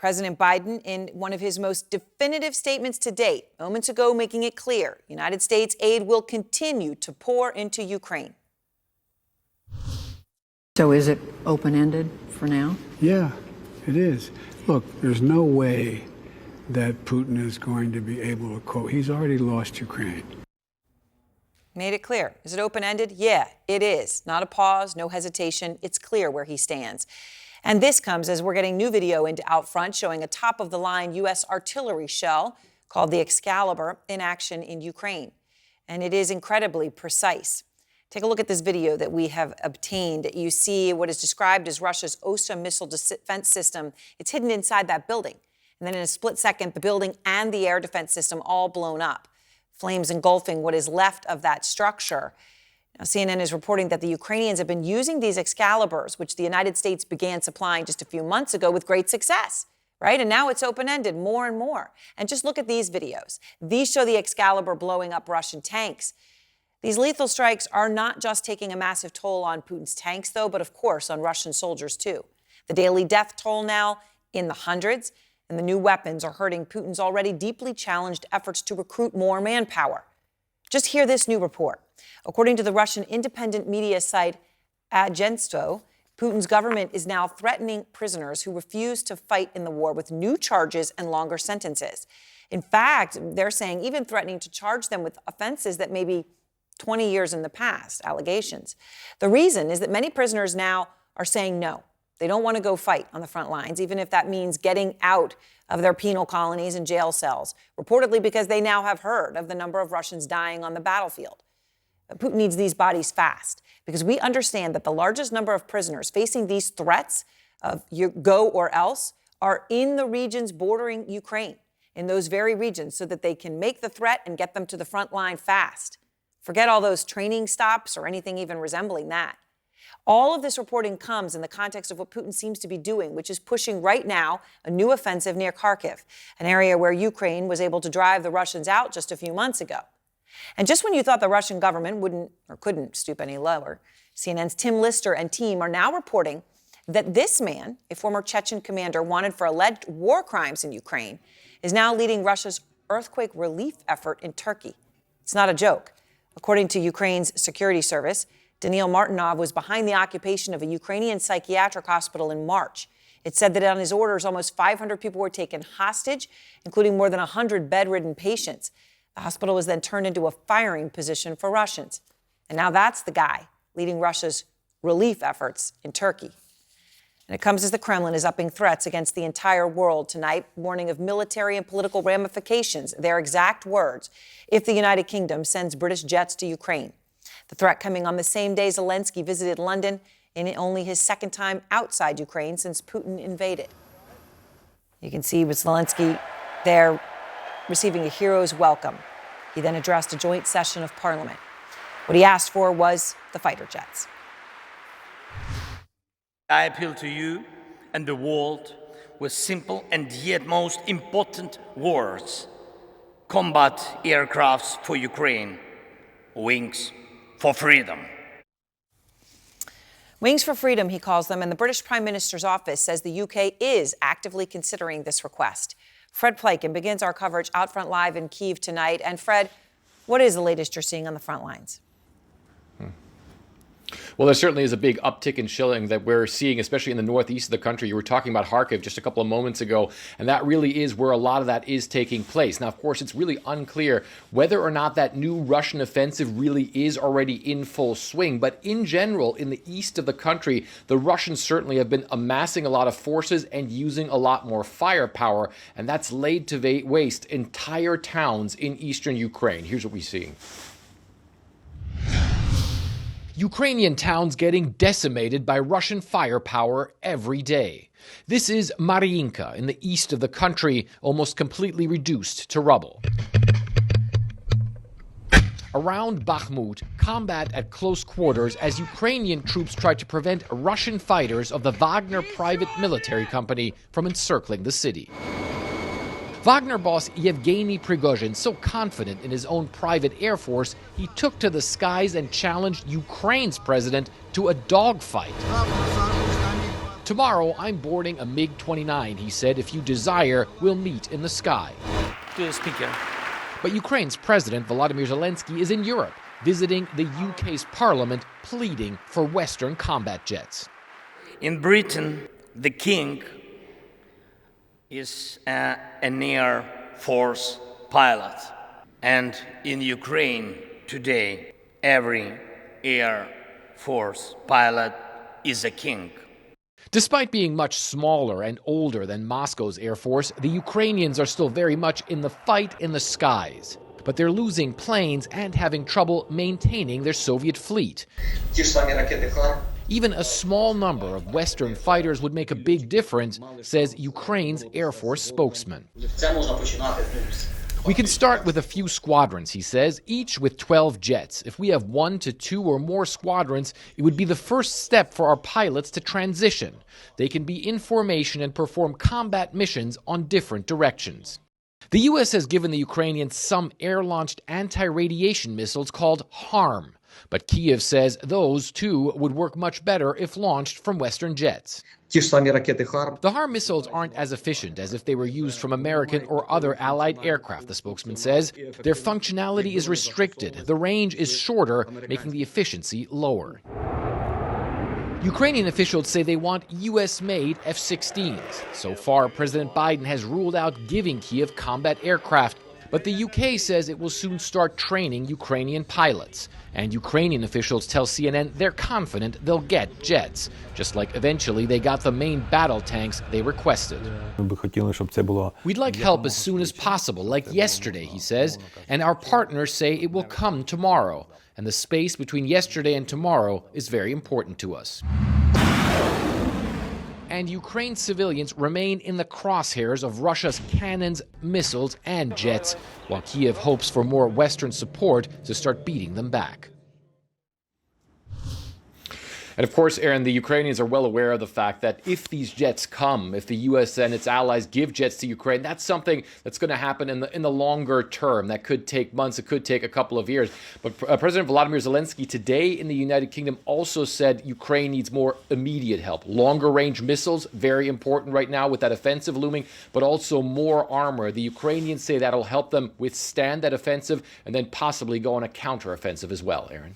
President Biden, in one of his most definitive statements to date, moments ago making it clear United States aid will continue to pour into Ukraine. So is it open-ended for now? Yeah, it is. Look, there's no way that Putin is going to be able to quote. He's already lost Ukraine. Made it clear. Is it open-ended? Yeah, it is. Not a pause, no hesitation. It's clear where he stands. And this comes as we're getting new video into Outfront showing a top-of-the-line U.S. artillery shell called the Excalibur in action in Ukraine. And it is incredibly precise. Take a look at this video that we have obtained. You see what is described as Russia's Osa missile defense system. It's hidden inside that building. And then in a split second, the building and the air defense system all blown up. Flames engulfing what is left of that structure. Now, CNN is reporting that the Ukrainians have been using these Excaliburs, which the United States began supplying just a few months ago with great success, right? And now it's open-ended more and more. And just look at these videos. These show the Excalibur blowing up Russian tanks. These lethal strikes are not just taking a massive toll on Putin's tanks, though, but of course on Russian soldiers, too. The daily death toll now in the hundreds, and the new weapons are hurting Putin's already deeply challenged efforts to recruit more manpower. Just hear this new report. According to the Russian independent media site Agentstvo, Putin's government is now threatening prisoners who refuse to fight in the war with new charges and longer sentences. In fact, they're saying even threatening to charge them with offenses that may be 20 years in the past, allegations. The reason is that many prisoners now are saying no. They don't want to go fight on the front lines, even if that means getting out of their penal colonies and jail cells, reportedly because they now have heard of the number of Russians dying on the battlefield. Putin needs these bodies fast because we understand that the largest number of prisoners facing these threats of you go or else are in the regions bordering Ukraine, in those very regions, so that they can make the threat and get them to the front line fast. Forget all those training stops or anything even resembling that. All of this reporting comes in the context of what Putin seems to be doing, which is pushing right now a new offensive near Kharkiv, an area where Ukraine was able to drive the Russians out just a few months ago. And just when you thought the Russian government wouldn't or couldn't stoop any lower, CNN's Tim Lister and team are now reporting that this man, a former Chechen commander wanted for alleged war crimes in Ukraine, is now leading Russia's earthquake relief effort in Turkey. It's not a joke. According to Ukraine's security service, Daniil Martynov was behind the occupation of a Ukrainian psychiatric hospital in March. It said that on his orders, almost 500 people were taken hostage, including more than 100 bedridden patients. The hospital was then turned into a firing position for Russians. And now that's the guy leading Russia's relief efforts in Turkey. And it comes as the Kremlin is upping threats against the entire world tonight, warning of military and political ramifications, their exact words, if the United Kingdom sends British jets to Ukraine. The threat coming on the same day Zelensky visited London in only his second time outside Ukraine since Putin invaded. You can see with Zelensky there receiving a hero's welcome. He then addressed a joint session of parliament. What he asked for was the fighter jets. I appeal to you and the world with simple and yet most important words. Combat aircrafts for Ukraine. Wings for freedom. Wings for freedom, he calls them, and the British Prime Minister's office says the UK is actively considering this request. Fred Pleitgen begins our coverage out front live in Kyiv tonight. And Fred, what is the latest you're seeing on the front lines? Well, there certainly is a big uptick in shelling that we're seeing, especially in the northeast of the country. You were talking about Kharkiv just a couple of moments ago, and that really is where a lot of that is taking place. Now, of course, it's really unclear whether or not that new Russian offensive really is already in full swing. But in general, in the east of the country, the Russians certainly have been amassing a lot of forces and using a lot more firepower, and that's laid to waste entire towns in eastern Ukraine. Here's what we're seeing. Ukrainian towns getting decimated by Russian firepower every day. This is Mariinka in the east of the country, almost completely reduced to rubble. Around Bakhmut, combat at close quarters as Ukrainian troops try to prevent Russian fighters of the Wagner private military company from encircling the city. Wagner boss Yevgeny Prigozhin, so confident in his own private air force, he took to the skies and challenged Ukraine's president to a dogfight. Tomorrow, I'm boarding a MiG-29, he said. If you desire, we'll meet in the sky. To the Speaker. But Ukraine's President Volodymyr Zelensky is in Europe, visiting the UK's parliament, pleading for Western combat jets. In Britain, the king is an Air Force pilot. And in Ukraine today, every Air Force pilot is a king. Despite being much smaller and older than Moscow's Air Force, the Ukrainians are still very much in the fight in the skies. But they're losing planes and having trouble maintaining their Soviet fleet. Even a small number of Western fighters would make a big difference, says Ukraine's Air Force spokesman. We can start with a few squadrons, he says, each with 12 jets. If we have 1 to 2 or more squadrons, it would be the first step for our pilots to transition. They can be in formation and perform combat missions on different directions. The U.S. has given the Ukrainians some air-launched anti-radiation missiles called HARM. But Kyiv says those, too, would work much better if launched from Western jets. The HARM missiles aren't as efficient as if they were used from American or other Allied aircraft, the spokesman says. Their functionality is restricted. The range is shorter, making the efficiency lower. Ukrainian officials say they want U.S.-made F-16s. So far, President Biden has ruled out giving Kyiv combat aircraft, but the UK says it will soon start training Ukrainian pilots. And Ukrainian officials tell CNN they're confident they'll get jets, just like eventually they got the main battle tanks they requested. We'd like help as soon as possible, like yesterday, he says, and our partners say it will come tomorrow. And the space between yesterday and tomorrow is very important to us. And Ukraine's civilians remain in the crosshairs of Russia's cannons, missiles, and jets, while Kyiv hopes for more Western support to start beating them back. And of course, Aaron, the Ukrainians are well aware of the fact that if these jets come, if the U.S. and its allies give jets to Ukraine, that's something that's going to happen in the longer term. That could take months, it could take a couple of years. But President Volodymyr Zelensky today in the United Kingdom also said Ukraine needs more immediate help. Longer range missiles, very important right now with that offensive looming, but also more armor. The Ukrainians say that'll help them withstand that offensive and then possibly go on a counteroffensive as well, Aaron.